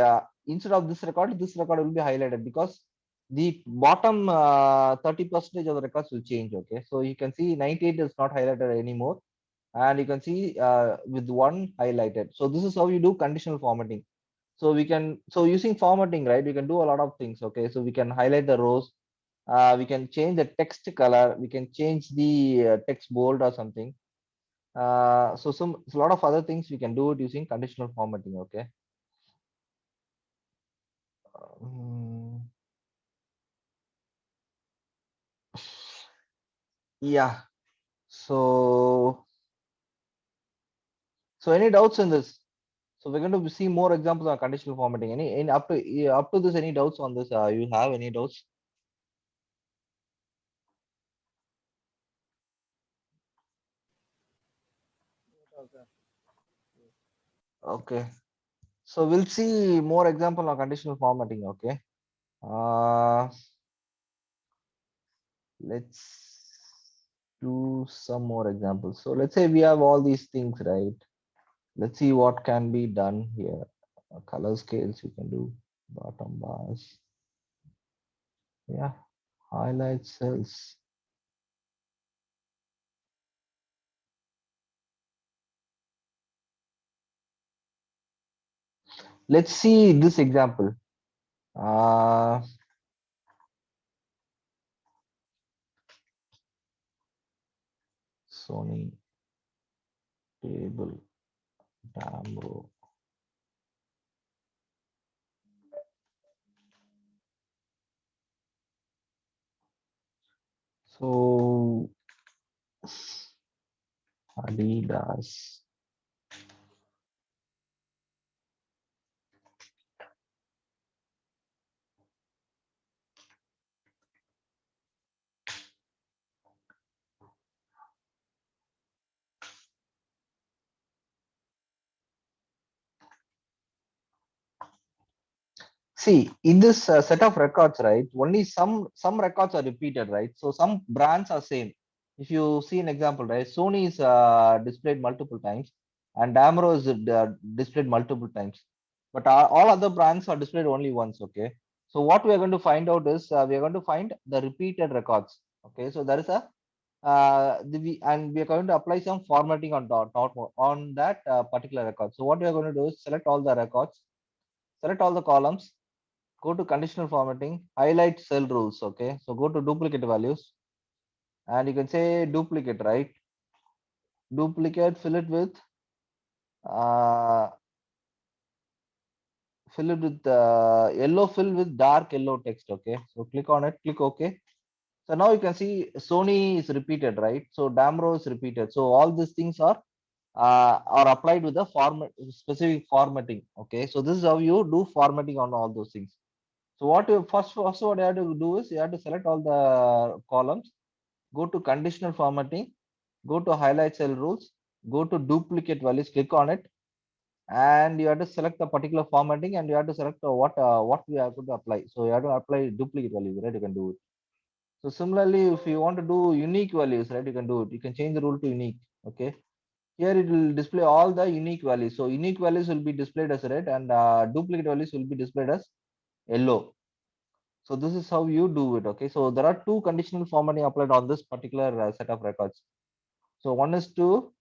instead of this record will be highlighted, because the bottom 30% of the records will change. Okay, so you can see 98 is not highlighted anymore, and you can see with 1 highlighted. So this is how you do conditional formatting. So we can, so using formatting, right, we can do a lot of things. Okay, so we can highlight the rows, we can change the text color, we can change the text bold or something. So a lot of other things we can do it using conditional formatting. Okay. Um, yeah. So any doubts in this? So we're going to see more examples on conditional formatting. Any up to this, any doubts on this? You have any doubts? Okay. So we'll see more example on conditional formatting. Okay. Uh, let's do some more examples. So let's say we have all these things, right? Let's see what can be done here. Color scales you can do, bottom bars. Yeah, highlight cells. Let's see this example. Sony table Tamro. So Adidas. See, in this set of records, right, only some records are repeated, right? So some brands are same. if you see an example, right? Sony is displayed multiple times, and Damro is displayed multiple times, but all other brands are displayed only once. Okay, so what we are going to find out is we are going to find the repeated records. Okay, so there is a and we are going to apply some formatting on that particular record. So what we are going to do is select all the records, select all the columns, go to conditional formatting, highlight cell rules. Okay, so go to duplicate values, and you can say duplicate, right? Duplicate, uh, fill it with yellow, fill with dark yellow text. Okay, so click on it, click OK. So now you can see Sony is repeated, right? So Damro is repeated. So all these things are applied with the format specific formatting. Okay, so this is how you do formatting on all those things. So what you first what you have to do is you have to select all the columns, go to conditional formatting, go to highlight cell rules, go to duplicate values, click on it, and you have to select the particular formatting, and you have to select what we are going to apply. So you have to apply duplicate values, right? You can do it. So similarly, if you want to do unique values, right, you can do it. You can change the rule to unique. Okay. Here it will display all the unique values. So unique values will be displayed as red, and duplicate values will be displayed as yellow. So this is how you do it. Okay. So there are two conditional formatting applied on this particular set of records. So one is to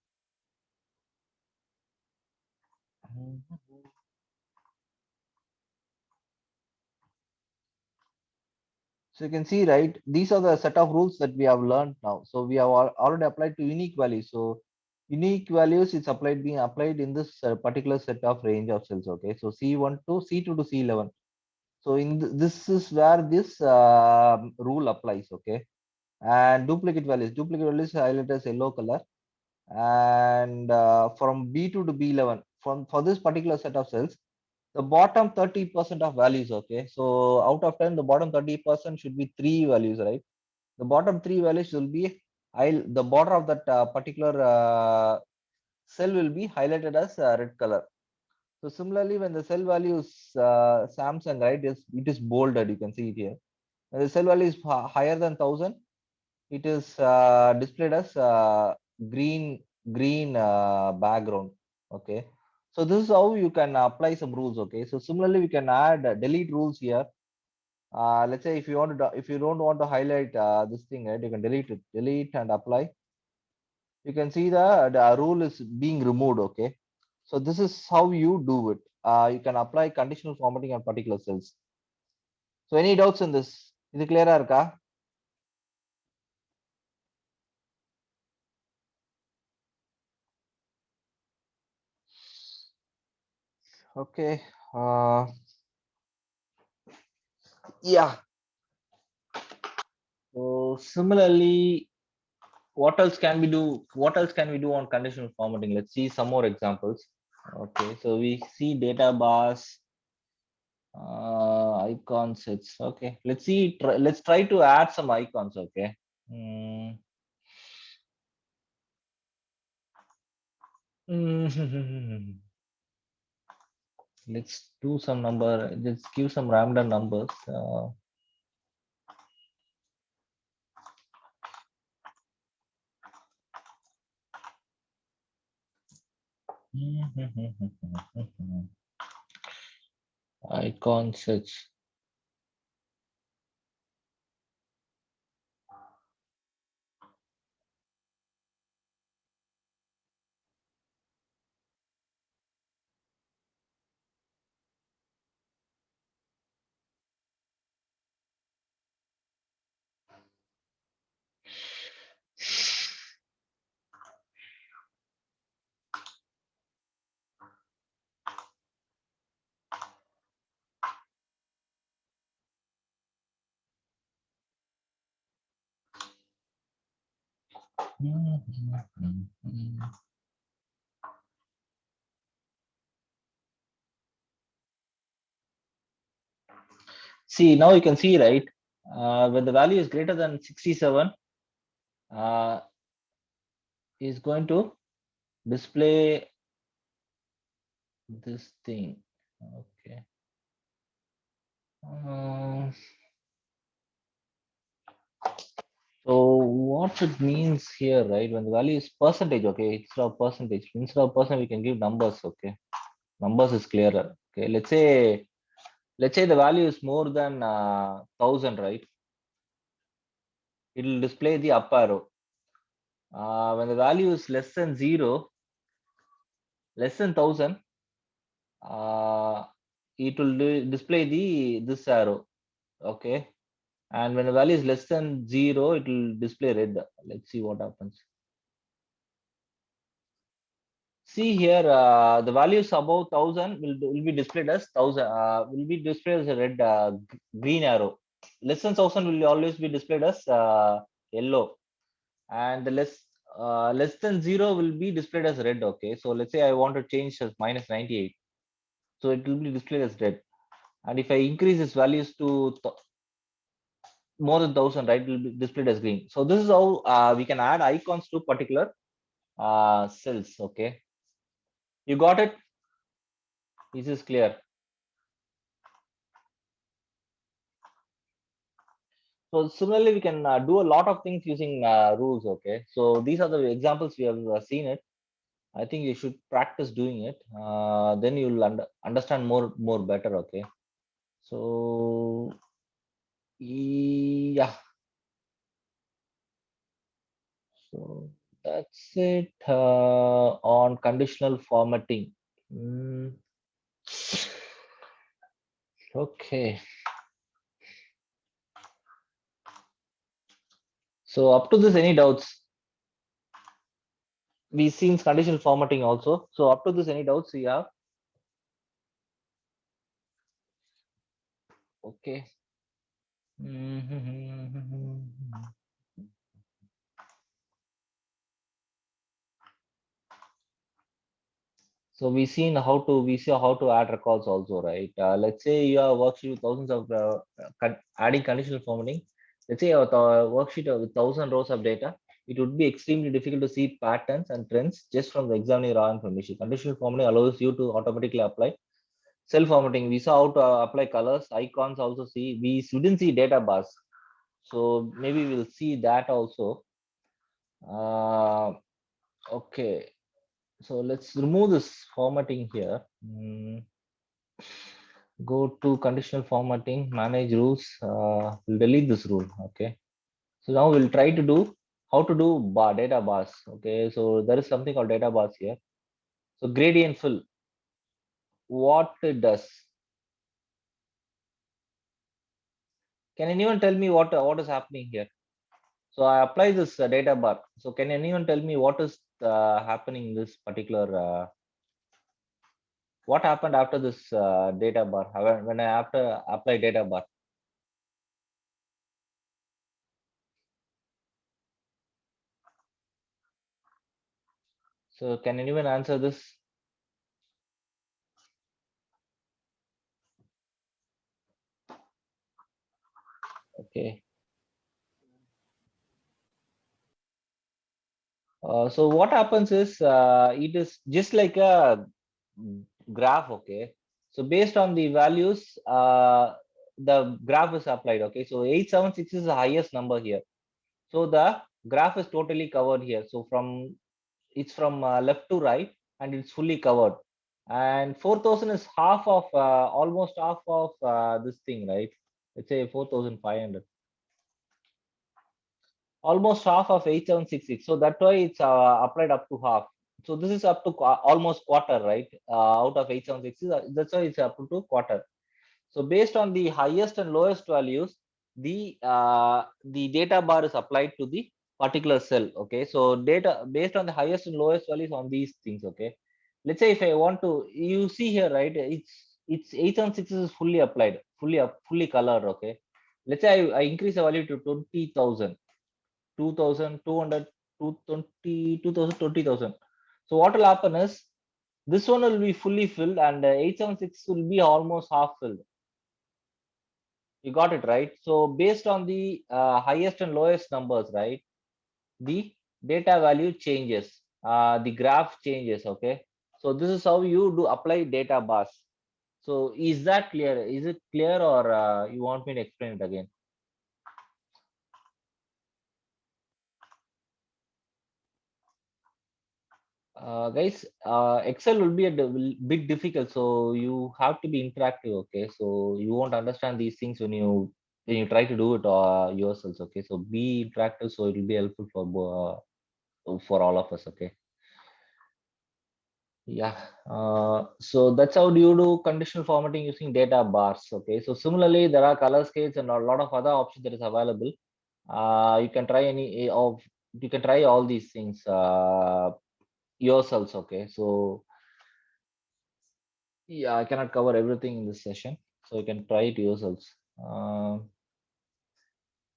so you can see, right, these are the set of rules that we have learned now. So we have already applied to unique values. So unique values is applied being applied in this particular set of range of cells. Okay, so C1 to C2 to C11. So this is where this rule applies. Okay, and duplicate values highlighted as yellow color, and from B2 to B11 from for this particular set of cells, the bottom 30% of values. Okay, so out of 10, the bottom 30% should be three values, right? The bottom three values will be the border of that particular cell will be highlighted as red color. So similarly, when the cell value is Samsung, right, it is bolded. You can see it here. When the cell value is higher than 1000, it is displayed as green background. Okay, so this is how you can apply some rules. Okay, so similarly, we can add delete rules here. Let's say if you want to if you don't want to highlight this thing, right, you can delete it, delete and apply. You can see the rule is being removed. Okay, so this is how you do it. You can apply conditional formatting on particular cells. So any doubts in this? Is it clear, Arka? Okay. Yeah. So similarly, what else can we do? What else can we do on conditional formatting? Let's see some more examples. Okay, so we see data bars, icon sets. Okay, let's see. Let's try to add some icons. Okay. Mm. Let's do some number. Let's give some random numbers. Icon sets. See, now you can see, right? When the value is greater than 67, uh, is going to display this thing. Okay. Uh, So what it means here, right? When the value is percentage, okay, instead of percentage, instead of percent, we can give numbers, okay. Numbers is clearer. Okay, let's say the value is more than 1000, right? It will display the up arrow. When the value is less than zero, less than 1000, uh, it will display the this arrow, okay. And when the value is less than zero, it will display red. Let's see what happens. See here, the values above 1000 will be displayed as 1000. Will be displayed as a red, green arrow. Less than 1000 will always be displayed as yellow, and the less than zero will be displayed as red. Okay, so let's say I want to change as minus 98, so it will be displayed as red. And if I increase its values to more than 1000, right, it will be displayed as green. So this is how we can add icons to particular cells. Okay, you got it? This is clear. So similarly, we can do a lot of things using rules. Okay, so these are the examples we have seen it. I think you should practice doing it. Then you'll understand more better. Okay, so yeah, so that's it on conditional formatting. Mm, okay, so up to this, any doubts? We've seen conditional formatting also. So up to this, any doubts you have? Okay. So we see how to add records also, right? Let's say you have a worksheet with thousands of adding conditional formatting. Let's say you have a worksheet with 1000 rows of data. It would be extremely difficult to see patterns and trends just from the examining raw information. Conditional formatting allows you to automatically apply cell formatting. We saw how to apply colors, icons. Also see we didn't see data bars, so maybe we'll see that also. Okay, so let's remove this formatting here. Go to conditional formatting, manage rules. We'll delete this rule. Okay, so now we'll try to do how to do data bars. Okay, so there is something called data bars here. So gradient fill, what it does? Can anyone tell me what is happening here? So I apply this data bar. So can anyone tell me what is happening in this particular? What happened after this data bar? When I after apply data bar? So can anyone answer this? Okay. So what happens is it is just like a graph. Okay. So based on the values, the graph is applied. Okay. So 876 is the highest number here. So the graph is totally covered here. So it's from left to right, and it's fully covered. And 4000 is half of almost half of this thing, right? Let's say 4500, almost half of 8766. So that's why it's applied up to half. So this is up to almost quarter, right? Out of 8766, that's why it's up to quarter. So based on the highest and lowest values, the data bar is applied to the particular cell. Okay, so data based on the highest and lowest values on these things. Okay, let's say if I want to, you see here, right? It's 876 is fully applied, fully colored. Okay, let's say I increase the value to 20,000, 2,200, 220, 2,000, 20,000. So what will happen is this one will be fully filled, and 876 will be almost half filled. You got it right. So based on the highest and lowest numbers, right, the data value changes, the graph changes. Okay, so this is how you do apply data bars. So is that clear? Is it clear, or you want me to explain it again? Guys, Excel will be will bit difficult, so you have to be interactive. Okay, so you won't understand these things when you try to do it yourselves. Okay, so be interactive, so it will be helpful for all of us. Okay. Yeah, so that's how you do conditional formatting using data bars. Okay, so similarly, there are color scales and a lot of other options that is available. You can try you can try all these things yourselves. Okay, so yeah, I cannot cover everything in this session, so you can try it yourselves.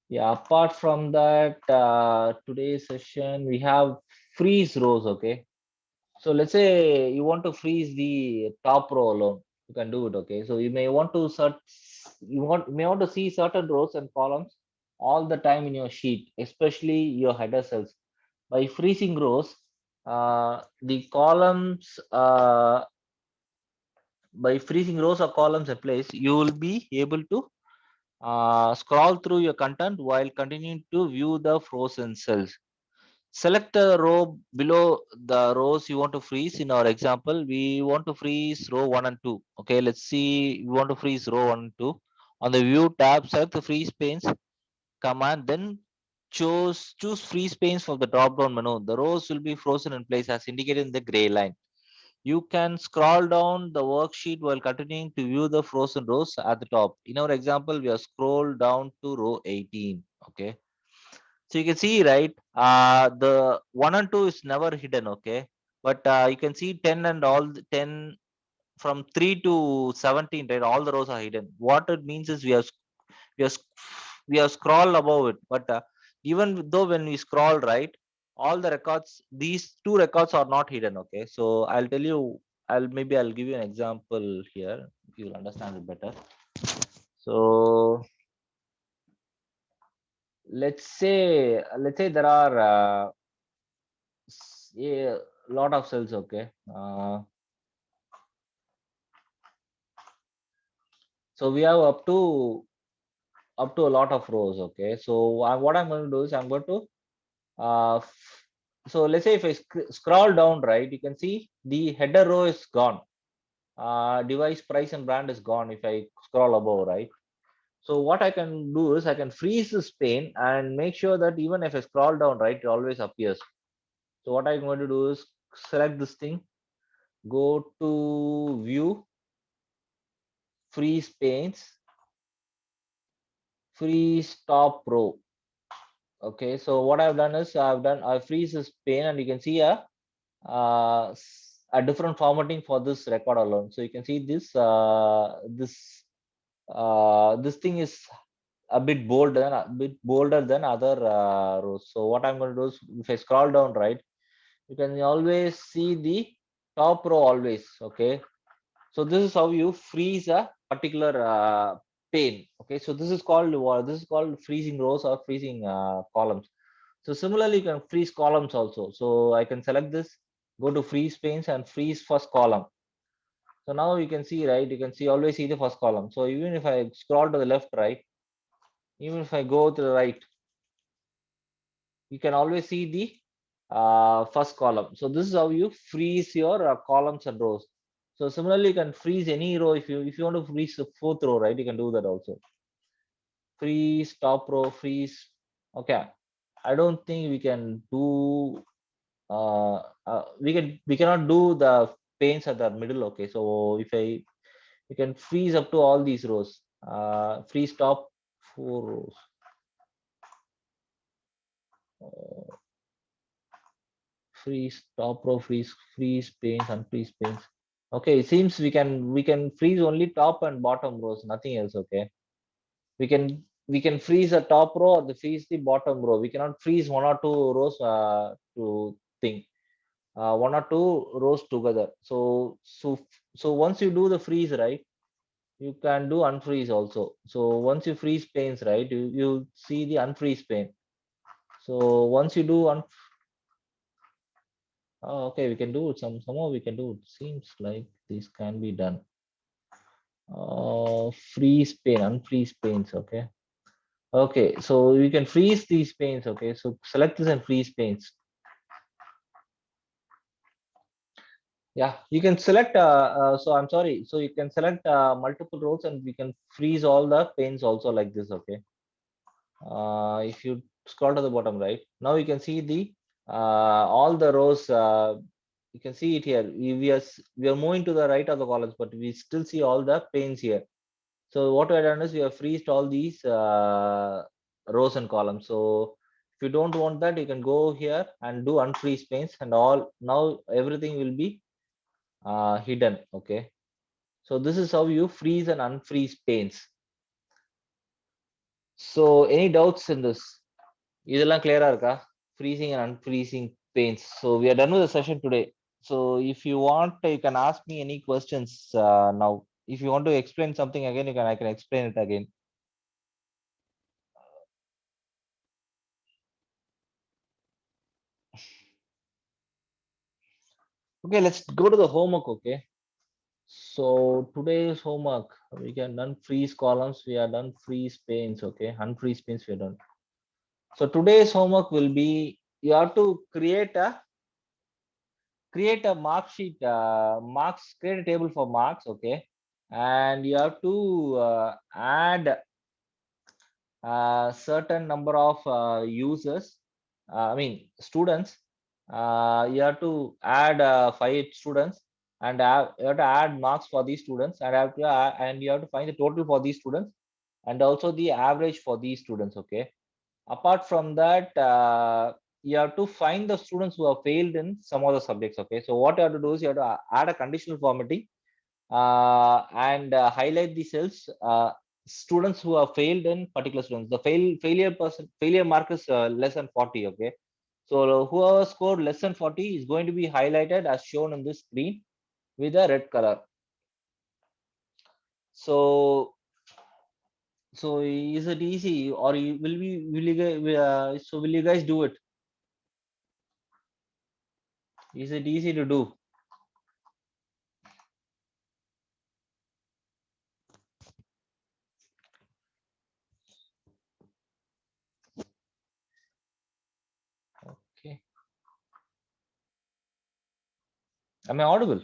Yeah, apart from that, today's session we have freeze rows. Okay, so let's say you want to freeze the top row alone. You can do it. Okay. So you may want to may want to see certain rows and columns all the time in your sheet, especially your header cells. By freezing rows, the columns by freezing rows or columns in place, you will be able to scroll through your content while continuing to view the frozen cells. Select a row below the rows you want to freeze. In our example, we want to freeze row 1 and 2. Okay, let's see. We want to freeze row 1 and 2. On the view tab, select the freeze panes command, then choose freeze panes from the drop down menu. The rows will be frozen in place as indicated in the gray line. You can scroll down the worksheet while continuing to view the frozen rows at the top. In our example, we have scrolled down to row 18. Okay, so you can see, right? The 1 and 2 is never hidden, okay? But you can see 10 and all 10 from 3 to 17, right? All the rows are hidden. What it means is we have we have scrolled above it, but even though when we scroll, right, all the records, these two records are not hidden, okay? So I'll tell you, I'll give you an example here. You'll understand it better. So let's say there are a lot of cells. Okay, so we have up to a lot of rows. Okay, so what I'm going to do is I'm going to so let's say if I scroll down, right, you can see the header row is gone. Device price and brand is gone if I scroll above, right? So what I can do is I can freeze this pane and make sure that even if I scroll down, right, it always appears. So what I'm going to do is select this thing, go to view, freeze panes, freeze top row. Okay, so what I've done is I freeze this pane and you can see a different formatting for this record alone. So you can see this thing is a bit bolder than other rows. So what I'm going to do is if I scroll down, right, you can always see the top row always. Okay, so this is how you freeze a particular pane. Okay, so this is called what? This is called freezing rows or freezing columns. So similarly, you can freeze columns also. So I can select this, go to freeze panes and freeze first column. So now you can see, right? You can see always see the first column. So even if I scroll to the left, right, even if I go to the right, you can always see the first column. So this is how you freeze your columns and rows. So similarly, you can freeze any row if you want to freeze the fourth row, right? You can do that also. Freeze top row, freeze. Okay, I don't think we can do. We cannot do the panes at the middle. Okay, so if I you can freeze up to all these rows. Freeze top four rows. Uh, Freeze top row, freeze panes, unfreeze panes. Okay, it seems we can freeze only top and bottom rows, nothing else. Okay, we can freeze a top row or the freeze the bottom row. We cannot freeze one or two rows to thing one or two rows together. So once you do the freeze, right, you can do unfreeze also. So once you freeze panes, right, you see the unfreeze pane. So once you do oh, okay, we can do it. Somehow we can do it. Seems like this can be done. Freeze pane, unfreeze panes. Okay. Okay, so we can freeze these panes. Okay, so select this and freeze panes. Yeah, you can select. So I'm sorry. So you can select multiple rows, and we can freeze all the panes also like this. Okay. If you scroll to the bottom right, now you can see the all the rows. You can see it here. We are moving to the right of the columns, but we still see all the panes here. So what we have done is we have freezed all these rows and columns. So if you don't want that, you can go here and do unfreeze panes, and all now everything will be hidden. Okay. So this is how you freeze and unfreeze panes. So any doubts in this? இதெல்லாம் clear-ஆ இருக்கா? Freezing and unfreezing panes. So we are done with the session today. So if you want, you can ask me any questions now. If you want to explain something again, I can explain it again. Okay, let's go to the homework. Okay. So today's homework, we can done freeze columns, we are done freeze panes. Okay, unfreeze panes we are done. So today's homework will be, you have to create a mark sheet, create a table for marks. Okay, and you have to add a certain number of users, I mean students. You have to add 5 students, and you have to add marks for these students, and and you have to find the total for these students, and also the average for these students. Okay. Apart from that, you have to find the students who have failed in some of the subjects. Okay. So what you have to do is you have to add a conditional formatting, and highlight the cells, students who have failed in particular students. The failure mark is less than 40. Okay. So whoever scored less than 40 is going to be highlighted as shown in this screen with a red color. So is it easy, or will you guys do it? Is it easy to do? Okay. Am I audible?